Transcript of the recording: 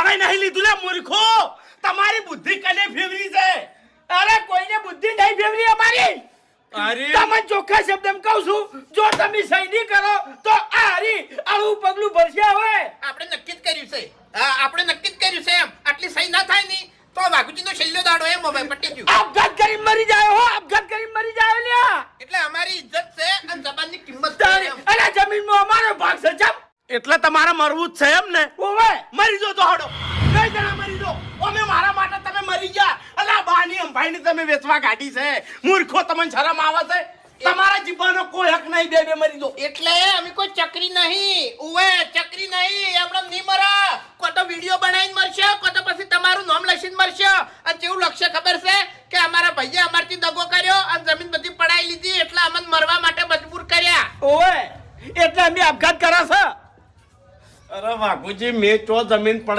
કરાઈ નહીં લીધું લે મૂર્ખો. તમારી બુદ્ધિ કને ફેવરી છે? અરે કોઈને બુદ્ધિ નહીં ફેવરી અમારી. અરે તમે ચોખ્ખા શબ્દમાં કહું છું, જો તમે સહી નહીં કરો તો આ હરી આવું પગલું ભરશે. હવે આપણે નક્કી જ કર્યું છે. હા, આપણે નક્કી જ કર્યું છે. એમ આટલી સહી ના થાય ની તો વાઘુજીનો છેલ્લો દાડો એમ હવે પટી ગયું. આપઘાત કરી મરી જાય હો, આપઘાત કરી મરી જાય લ્યા. એટલે અમારી ઇજ્જત છે અને જબાનની કિંમત છે તારી એમ. અરે જમીનમાં અમારો ભાગ છે. જમ એટલે તમારે મરવું જ છે એમ ને? ઓવે મરી જો તો હડો. કઈ જણા મરી જો. અમે મારા માટે તમે મરી ગયા. અલા બાની અંભાઈને તમે વેચવા ગાડી છે. મૂર્ખો, તમને શરમ આવે છે? તમારા જીવવાનો કોઈ હક નહીં. બે મરી જો. એટલે અમે કોઈ ચકરી નહીં. ઉવે ચકરી નહીં. આપણે નહીં મરા. કો તો વિડિયો બનાવીને મરશે, કો તો પછી તમારું નામ લખીને મરશે. અને કેવું લક્ષ્ય ખબર છે કે અમારા ભાઈએ અમારથી દગો કર્યો અને જમીન બધી પડાઈ લીધી એટલે અમને મરવા માટે મજબૂર કર્યા. ઓવે એટલે અમે આપઘાત કરા છે. અરે વાઘુજી, મેં તો જમીન પડે